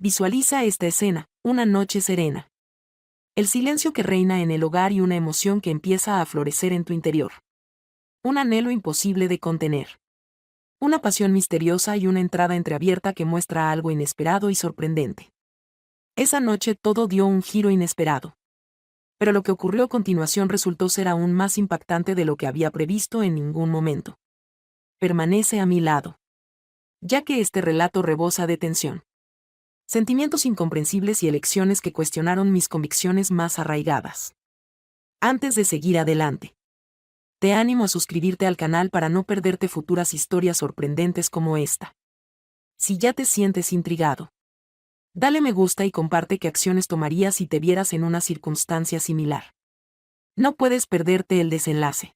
Visualiza esta escena, una noche serena. El silencio que reina en el hogar y una emoción que empieza a florecer en tu interior. Un anhelo imposible de contener. Una pasión misteriosa y una entrada entreabierta que muestra algo inesperado y sorprendente. Esa noche todo dio un giro inesperado. Pero lo que ocurrió a continuación resultó ser aún más impactante de lo que había previsto en ningún momento. Permanece a mi lado. Ya que este relato rebosa de tensión. Sentimientos incomprensibles y elecciones que cuestionaron mis convicciones más arraigadas. Antes de seguir adelante, te animo a suscribirte al canal para no perderte futuras historias sorprendentes como esta. Si ya te sientes intrigado, dale me gusta y comparte qué acciones tomarías si te vieras en una circunstancia similar. No puedes perderte el desenlace.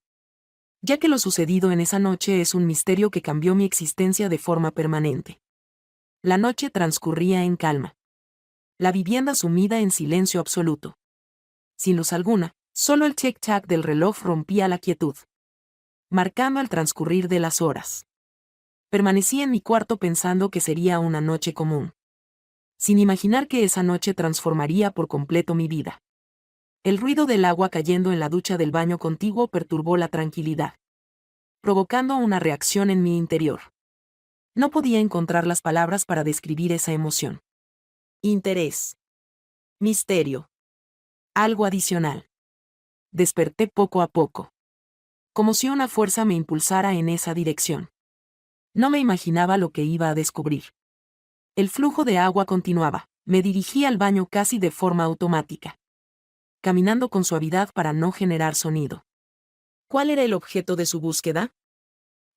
Ya que lo sucedido en esa noche es un misterio que cambió mi existencia de forma permanente. La noche transcurría en calma. La vivienda sumida en silencio absoluto. Sin luz alguna, solo el tic-tac del reloj rompía la quietud, marcando el transcurrir de las horas. Permanecí en mi cuarto pensando que sería una noche común, sin imaginar que esa noche transformaría por completo mi vida. El ruido del agua cayendo en la ducha del baño contiguo perturbó la tranquilidad, provocando una reacción en mi interior. No podía encontrar las palabras para describir esa emoción. Interés. Misterio. Algo adicional. Desperté poco a poco. Como si una fuerza me impulsara en esa dirección. No me imaginaba lo que iba a descubrir. El flujo de agua continuaba. Me dirigí al baño casi de forma automática, caminando con suavidad para no generar sonido. ¿Cuál era el objeto de su búsqueda?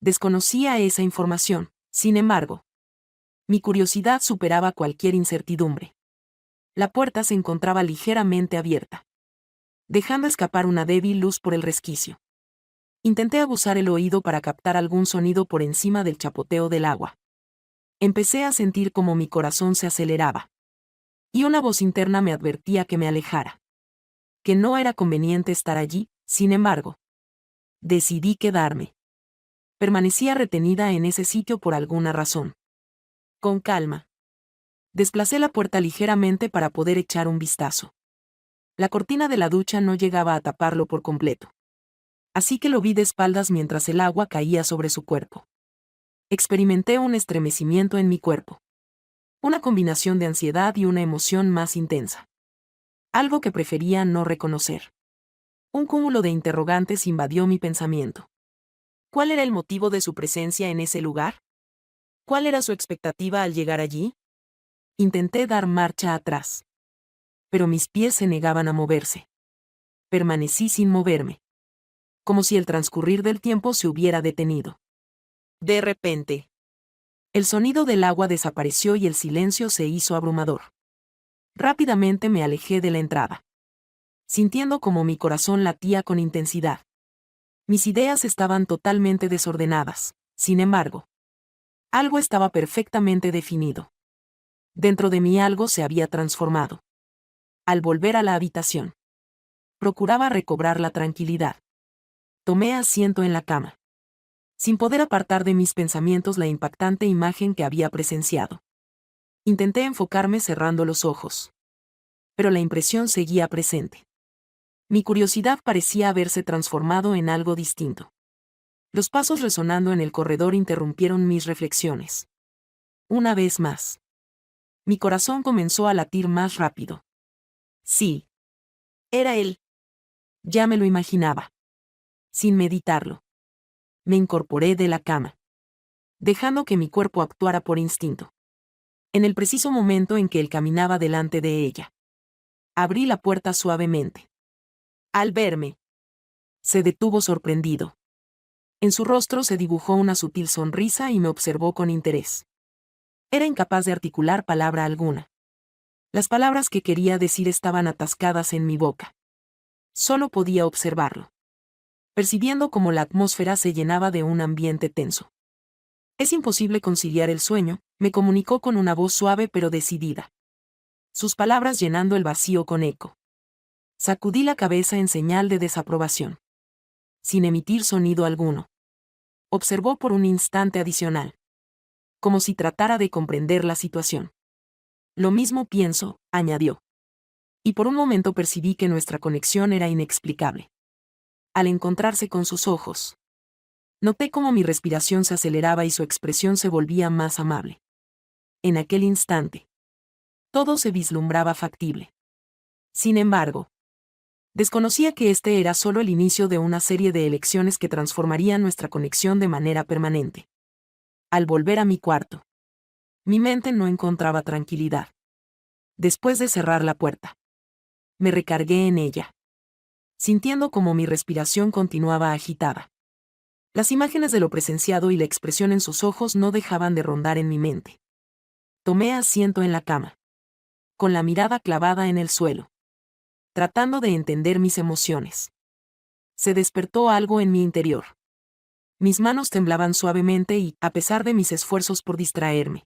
Desconocía esa información, sin embargo. Mi curiosidad superaba cualquier incertidumbre. La puerta se encontraba ligeramente abierta, dejando escapar una débil luz por el resquicio. Intenté aguzar el oído para captar algún sonido por encima del chapoteo del agua. Empecé a sentir como mi corazón se aceleraba. Y una voz interna me advertía que me alejara. Que no era conveniente estar allí, sin embargo. Decidí quedarme. Permanecía retenida en ese sitio por alguna razón. Con calma. Desplacé la puerta ligeramente para poder echar un vistazo. La cortina de la ducha no llegaba a taparlo por completo. Así que lo vi de espaldas mientras el agua caía sobre su cuerpo. Experimenté un estremecimiento en mi cuerpo. Una combinación de ansiedad y una emoción más intensa. Algo que prefería no reconocer. Un cúmulo de interrogantes invadió mi pensamiento. ¿Cuál era el motivo de su presencia en ese lugar? ¿Cuál era su expectativa al llegar allí? Intenté dar marcha atrás. Pero mis pies se negaban a moverse. Permanecí sin moverme. Como si el transcurrir del tiempo se hubiera detenido. De repente, el sonido del agua desapareció y el silencio se hizo abrumador. Rápidamente me alejé de la entrada, sintiendo como mi corazón latía con intensidad. Mis ideas estaban totalmente desordenadas, sin embargo. Algo estaba perfectamente definido. Dentro de mí algo se había transformado. Al volver a la habitación, procuraba recobrar la tranquilidad. Tomé asiento en la cama, sin poder apartar de mis pensamientos la impactante imagen que había presenciado. Intenté enfocarme cerrando los ojos. Pero la impresión seguía presente. Mi curiosidad parecía haberse transformado en algo distinto. Los pasos resonando en el corredor interrumpieron mis reflexiones. Una vez más. Mi corazón comenzó a latir más rápido. Sí. Era él. Ya me lo imaginaba. Sin meditarlo. Me incorporé de la cama, dejando que mi cuerpo actuara por instinto. En el preciso momento en que él caminaba delante de ella, abrí la puerta suavemente. Al verme, se detuvo sorprendido. En su rostro se dibujó una sutil sonrisa y me observó con interés. Era incapaz de articular palabra alguna. Las palabras que quería decir estaban atascadas en mi boca. Solo podía observarlo, percibiendo cómo la atmósfera se llenaba de un ambiente tenso. Es imposible conciliar el sueño, me comunicó con una voz suave pero decidida. Sus palabras llenando el vacío con eco. Sacudí la cabeza en señal de desaprobación. Sin emitir sonido alguno. Observó por un instante adicional. Como si tratara de comprender la situación. Lo mismo pienso, añadió. Y por un momento percibí que nuestra conexión era inexplicable. Al encontrarse con sus ojos, noté cómo mi respiración se aceleraba y su expresión se volvía más amable. En aquel instante, todo se vislumbraba factible. Sin embargo, desconocía que este era solo el inicio de una serie de elecciones que transformarían nuestra conexión de manera permanente. Al volver a mi cuarto, mi mente no encontraba tranquilidad. Después de cerrar la puerta, me recargué en ella, sintiendo como mi respiración continuaba agitada. Las imágenes de lo presenciado y la expresión en sus ojos no dejaban de rondar en mi mente. Tomé asiento en la cama, con la mirada clavada en el suelo, tratando de entender mis emociones. Se despertó algo en mi interior. Mis manos temblaban suavemente y, a pesar de mis esfuerzos por distraerme,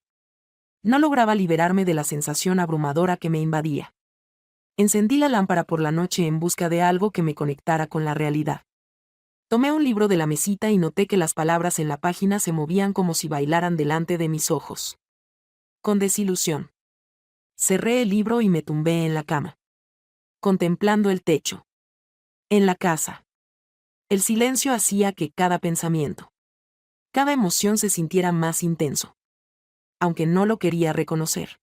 no lograba liberarme de la sensación abrumadora que me invadía. Encendí la lámpara por la noche en busca de algo que me conectara con la realidad. Tomé un libro de la mesita y noté que las palabras en la página se movían como si bailaran delante de mis ojos. Con desilusión, cerré el libro y me tumbé en la cama, contemplando el techo. En la casa, el silencio hacía que cada pensamiento, cada emoción se sintiera más intenso. Aunque no lo quería reconocer.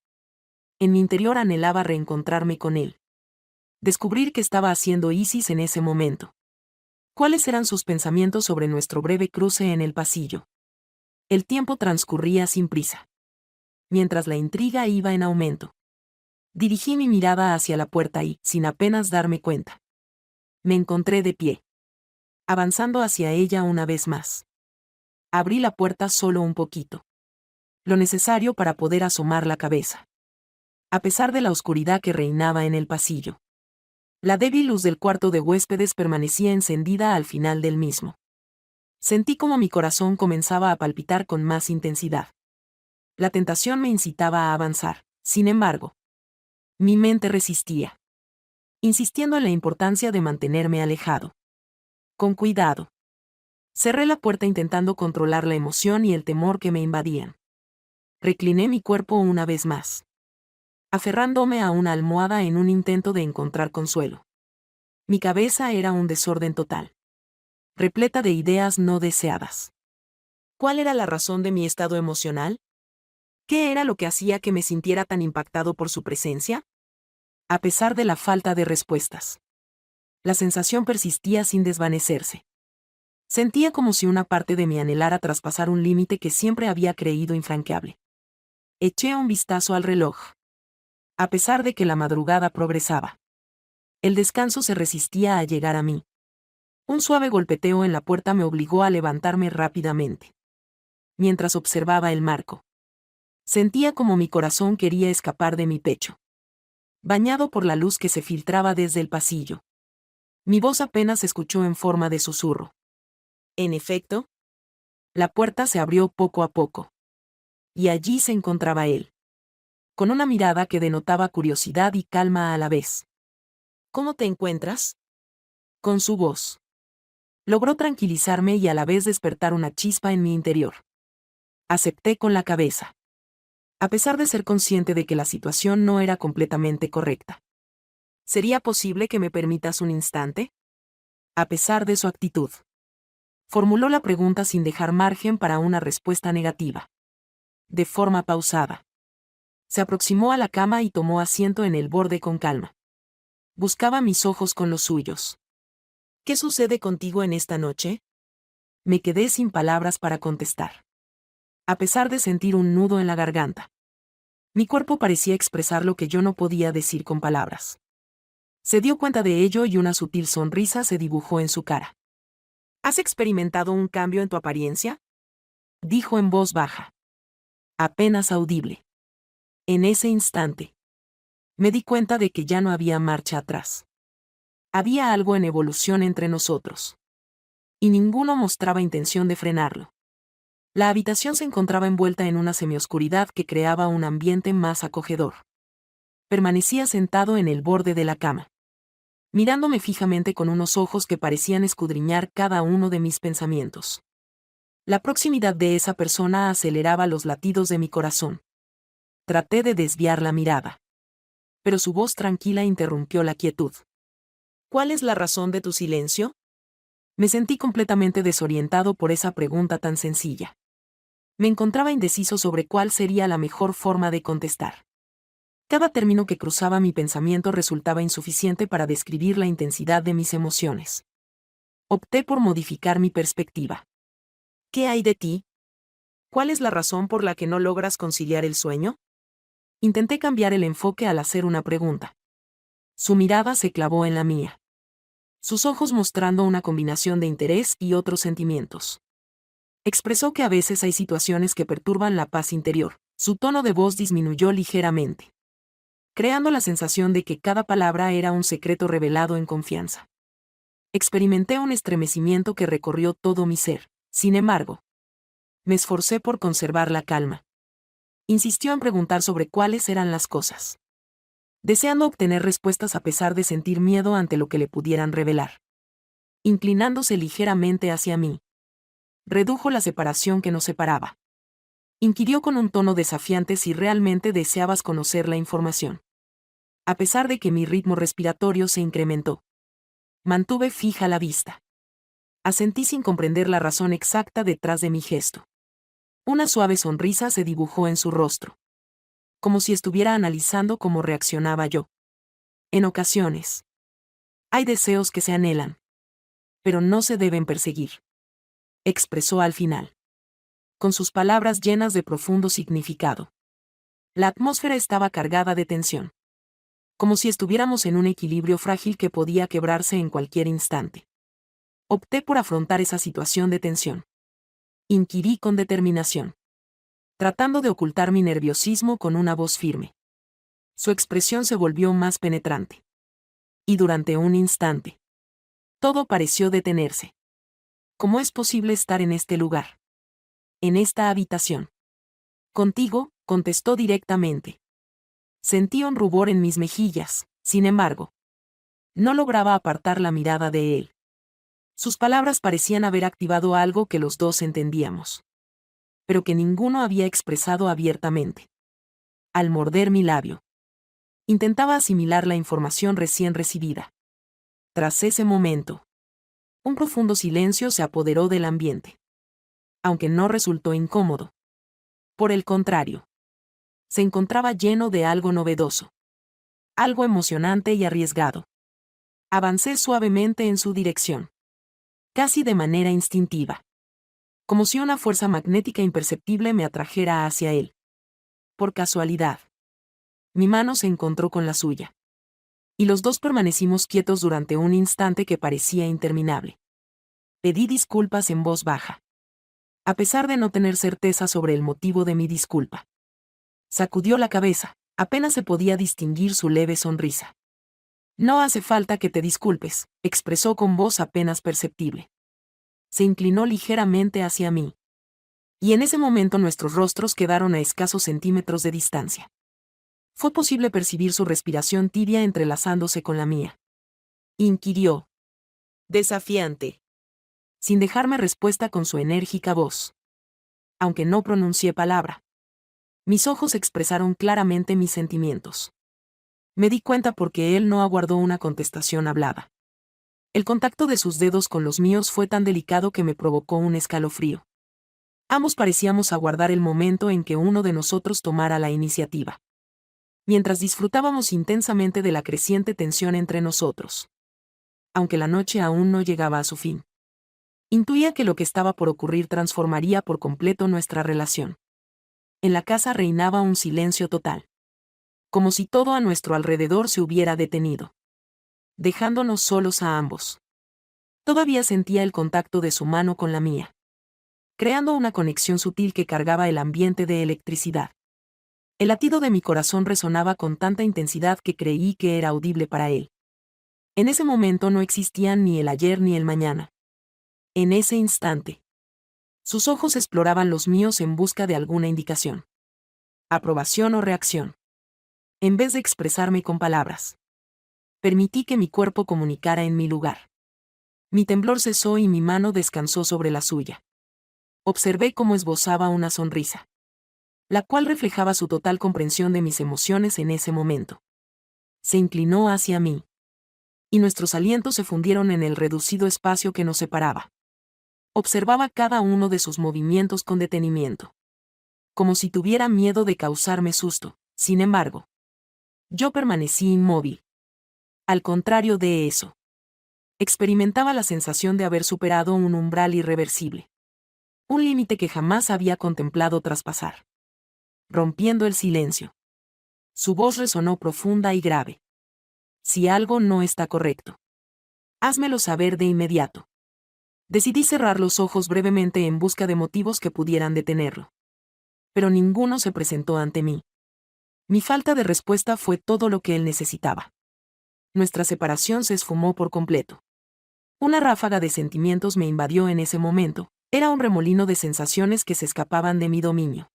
En mi interior anhelaba reencontrarme con él. Descubrir qué estaba haciendo Isis en ese momento. ¿Cuáles eran sus pensamientos sobre nuestro breve cruce en el pasillo? El tiempo transcurría sin prisa, mientras la intriga iba en aumento. Dirigí mi mirada hacia la puerta y, sin apenas darme cuenta, me encontré de pie, avanzando hacia ella una vez más. Abrí la puerta solo un poquito. Lo necesario para poder asomar la cabeza. A pesar de la oscuridad que reinaba en el pasillo, la débil luz del cuarto de huéspedes permanecía encendida al final del mismo. Sentí como mi corazón comenzaba a palpitar con más intensidad. La tentación me incitaba a avanzar, sin embargo. Mi mente resistía, insistiendo en la importancia de mantenerme alejado. Con cuidado. Cerré la puerta intentando controlar la emoción y el temor que me invadían. Recliné mi cuerpo una vez más, aferrándome a una almohada en un intento de encontrar consuelo. Mi cabeza era un desorden total, repleta de ideas no deseadas. ¿Cuál era la razón de mi estado emocional? ¿Qué era lo que hacía que me sintiera tan impactado por su presencia? A pesar de la falta de respuestas, la sensación persistía sin desvanecerse. Sentía como si una parte de mí anhelara traspasar un límite que siempre había creído infranqueable. Eché un vistazo al reloj. A pesar de que la madrugada progresaba, el descanso se resistía a llegar a mí. Un suave golpeteo en la puerta me obligó a levantarme rápidamente. Mientras observaba el marco, sentía como mi corazón quería escapar de mi pecho, bañado por la luz que se filtraba desde el pasillo. Mi voz apenas se escuchó en forma de susurro. En efecto, la puerta se abrió poco a poco. Y allí se encontraba él, con una mirada que denotaba curiosidad y calma a la vez. ¿Cómo te encuentras? Con su voz. Logró tranquilizarme y a la vez despertar una chispa en mi interior. Acepté con la cabeza, a pesar de ser consciente de que la situación no era completamente correcta. ¿Sería posible que me permitas un instante? A pesar de su actitud, formuló la pregunta sin dejar margen para una respuesta negativa. De forma pausada, se aproximó a la cama y tomó asiento en el borde con calma. Buscaba mis ojos con los suyos. ¿Qué sucede contigo en esta noche? Me quedé sin palabras para contestar. A pesar de sentir un nudo en la garganta, mi cuerpo parecía expresar lo que yo no podía decir con palabras. Se dio cuenta de ello y una sutil sonrisa se dibujó en su cara. ¿Has experimentado un cambio en tu apariencia? Dijo en voz baja, apenas audible. En ese instante, me di cuenta de que ya no había marcha atrás. Había algo en evolución entre nosotros. Y ninguno mostraba intención de frenarlo. La habitación se encontraba envuelta en una semioscuridad que creaba un ambiente más acogedor. Permanecía sentado en el borde de la cama, mirándome fijamente con unos ojos que parecían escudriñar cada uno de mis pensamientos. La proximidad de esa persona aceleraba los latidos de mi corazón. Traté de desviar la mirada. Pero su voz tranquila interrumpió la quietud. ¿Cuál es la razón de tu silencio? Me sentí completamente desorientado por esa pregunta tan sencilla. Me encontraba indeciso sobre cuál sería la mejor forma de contestar. Cada término que cruzaba mi pensamiento resultaba insuficiente para describir la intensidad de mis emociones. Opté por modificar mi perspectiva. ¿Qué hay de ti? ¿Cuál es la razón por la que no logras conciliar el sueño? Intenté cambiar el enfoque al hacer una pregunta. Su mirada se clavó en la mía. Sus ojos mostrando una combinación de interés y otros sentimientos. Expresó que a veces hay situaciones que perturban la paz interior. Su tono de voz disminuyó ligeramente, creando la sensación de que cada palabra era un secreto revelado en confianza. Experimenté un estremecimiento que recorrió todo mi ser. Sin embargo, me esforcé por conservar la calma. Insistió en preguntar sobre cuáles eran las cosas, deseando obtener respuestas a pesar de sentir miedo ante lo que le pudieran revelar. Inclinándose ligeramente hacia mí, redujo la separación que nos separaba. Inquirió con un tono desafiante si realmente deseabas conocer la información. A pesar de que mi ritmo respiratorio se incrementó, mantuve fija la vista. Asentí sin comprender la razón exacta detrás de mi gesto. Una suave sonrisa se dibujó en su rostro, como si estuviera analizando cómo reaccionaba yo. En ocasiones, hay deseos que se anhelan, pero no se deben perseguir, expresó al final, con sus palabras llenas de profundo significado. La atmósfera estaba cargada de tensión, como si estuviéramos en un equilibrio frágil que podía quebrarse en cualquier instante. Opté por afrontar esa situación de tensión. Inquirí con determinación, tratando de ocultar mi nerviosismo con una voz firme. Su expresión se volvió más penetrante. Y durante un instante, todo pareció detenerse. ¿Cómo es posible estar en este lugar? En esta habitación. Contigo, contestó directamente. Sentí un rubor en mis mejillas, sin embargo. No lograba apartar la mirada de él. Sus palabras parecían haber activado algo que los dos entendíamos, pero que ninguno había expresado abiertamente. Al morder mi labio, intentaba asimilar la información recién recibida. Tras ese momento, un profundo silencio se apoderó del ambiente. Aunque no resultó incómodo. Por el contrario, se encontraba lleno de algo novedoso. Algo emocionante y arriesgado. Avancé suavemente en su dirección. Casi de manera instintiva. Como si una fuerza magnética imperceptible me atrajera hacia él. Por casualidad, mi mano se encontró con la suya. Y los dos permanecimos quietos durante un instante que parecía interminable. Pedí disculpas en voz baja, a pesar de no tener certeza sobre el motivo de mi disculpa. Sacudió la cabeza, apenas se podía distinguir su leve sonrisa. No hace falta que te disculpes, expresó con voz apenas perceptible. Se inclinó ligeramente hacia mí. Y en ese momento nuestros rostros quedaron a escasos centímetros de distancia. Fue posible percibir su respiración tibia entrelazándose con la mía. Inquirió. Desafiante. Sin dejarme respuesta con su enérgica voz. Aunque no pronuncié palabra. Mis ojos expresaron claramente mis sentimientos. Me di cuenta porque él no aguardó una contestación hablada. El contacto de sus dedos con los míos fue tan delicado que me provocó un escalofrío. Ambos parecíamos aguardar el momento en que uno de nosotros tomara la iniciativa. Mientras disfrutábamos intensamente de la creciente tensión entre nosotros. Aunque la noche aún no llegaba a su fin. Intuía que lo que estaba por ocurrir transformaría por completo nuestra relación. En la casa reinaba un silencio total. Como si todo a nuestro alrededor se hubiera detenido. Dejándonos solos a ambos. Todavía sentía el contacto de su mano con la mía. Creando una conexión sutil que cargaba el ambiente de electricidad. El latido de mi corazón resonaba con tanta intensidad que creí que era audible para él. En ese momento no existían ni el ayer ni el mañana. En ese instante. Sus ojos exploraban los míos en busca de alguna indicación. Aprobación o reacción. En vez de expresarme con palabras. Permití que mi cuerpo comunicara en mi lugar. Mi temblor cesó y mi mano descansó sobre la suya. Observé cómo esbozaba una sonrisa. la cual reflejaba su total comprensión de mis emociones en ese momento. Se inclinó hacia mí. Y nuestros alientos se fundieron en el reducido espacio que nos separaba. Observaba cada uno de sus movimientos con detenimiento. Como si tuviera miedo de causarme susto. Sin embargo, yo permanecí inmóvil. Al contrario de eso, experimentaba la sensación de haber superado un umbral irreversible. Un límite que jamás había contemplado traspasar. Rompiendo el silencio. Su voz resonó profunda y grave. Si algo no está correcto, házmelo saber de inmediato. Decidí cerrar los ojos brevemente en busca de motivos que pudieran detenerlo. Pero ninguno se presentó ante mí. Mi falta de respuesta fue todo lo que él necesitaba. Nuestra separación se esfumó por completo. Una ráfaga de sentimientos me invadió en ese momento. Era un remolino de sensaciones que se escapaban de mi dominio.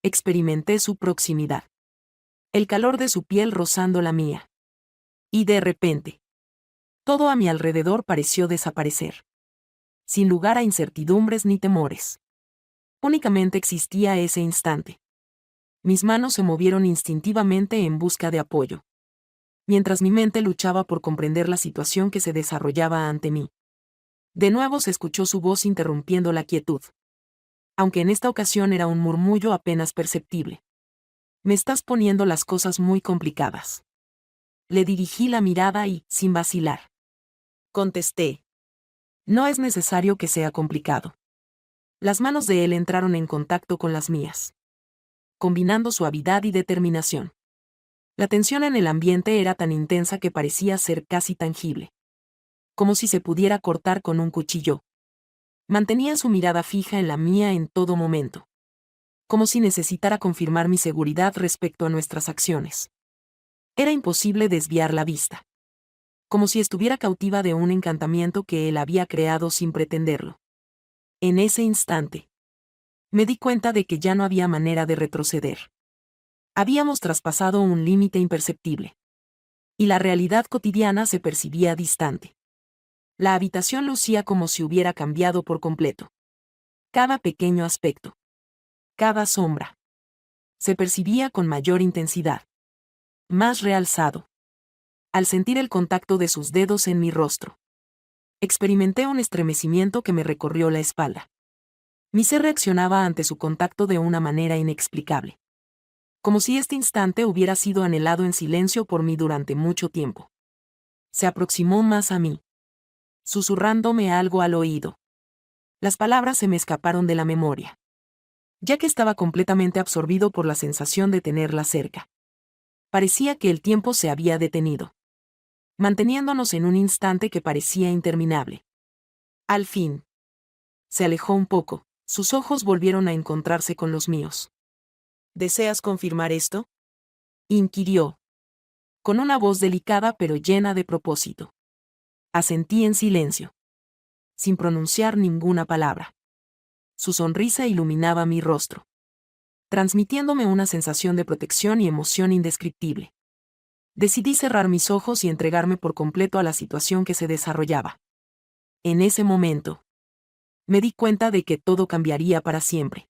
Experimenté su proximidad. El calor de su piel rozando la mía. Y de repente, todo a mi alrededor pareció desaparecer. Sin lugar a incertidumbres ni temores. Únicamente existía ese instante. Mis manos se movieron instintivamente en busca de apoyo. Mientras mi mente luchaba por comprender la situación que se desarrollaba ante mí. De nuevo se escuchó su voz interrumpiendo la quietud. Aunque en esta ocasión era un murmullo apenas perceptible. Me estás poniendo las cosas muy complicadas. Le dirigí la mirada y, sin vacilar, contesté. No es necesario que sea complicado. Las manos de él entraron en contacto con las mías, combinando suavidad y determinación. La tensión en el ambiente era tan intensa que parecía ser casi tangible. Como si se pudiera cortar con un cuchillo. Mantenía su mirada fija en la mía en todo momento. Como si necesitara confirmar mi seguridad respecto a nuestras acciones. Era imposible desviar la vista. Como si estuviera cautiva de un encantamiento que él había creado sin pretenderlo. En ese instante, me di cuenta de que ya no había manera de retroceder. Habíamos traspasado un límite imperceptible. Y la realidad cotidiana se percibía distante. La habitación lucía como si hubiera cambiado por completo. Cada pequeño aspecto. Cada sombra. Se percibía con mayor intensidad. Más realzado. Al sentir el contacto de sus dedos en mi rostro. Experimenté un estremecimiento que me recorrió la espalda. Mi ser reaccionaba ante su contacto de una manera inexplicable. Como si este instante hubiera sido anhelado en silencio por mí durante mucho tiempo. Se aproximó más a mí, susurrándome algo al oído. Las palabras se me escaparon de la memoria, ya que estaba completamente absorbido por la sensación de tenerla cerca. Parecía que el tiempo se había detenido, manteniéndonos en un instante que parecía interminable. Al fin, se alejó un poco, sus ojos volvieron a encontrarse con los míos. ¿Deseas confirmar esto?, inquirió, con una voz delicada pero llena de propósito. Asentí en silencio, sin pronunciar ninguna palabra. Su sonrisa iluminaba mi rostro, transmitiéndome una sensación de protección y emoción indescriptible. Decidí cerrar mis ojos y entregarme por completo a la situación que se desarrollaba. En ese momento, me di cuenta de que todo cambiaría para siempre.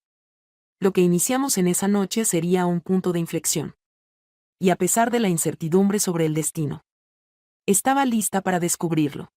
Lo que iniciamos en esa noche sería un punto de inflexión. Y a pesar de la incertidumbre sobre el destino, estaba lista para descubrirlo.